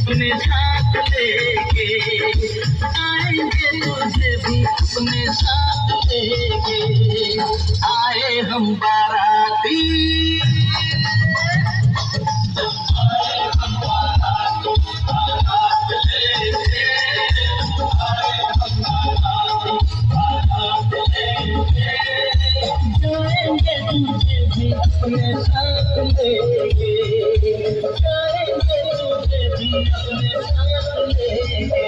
अपने साथ लेके, आएंगे तुझे भी अपने साथ लेके। आए हम बाराती, तुझे भी अपने साथ लेके, जाएंगे तुझे भी अपने साथ लेके।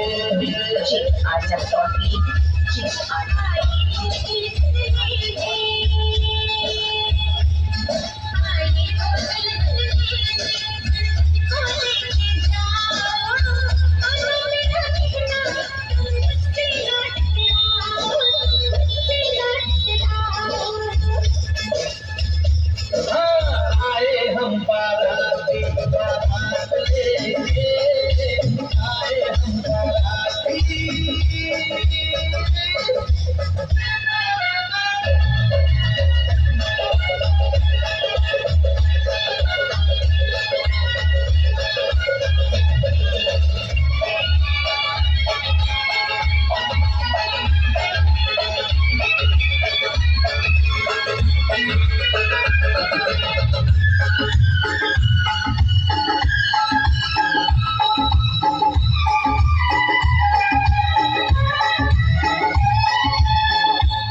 आजा सॉरी आए हम बाराती, बारात लेके, आए हम बाराती।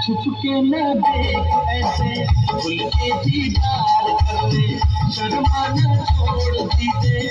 छुपके न देख ऐसे, खुल के दीदार कर ले, शर्मा न छोड़ दीजिए।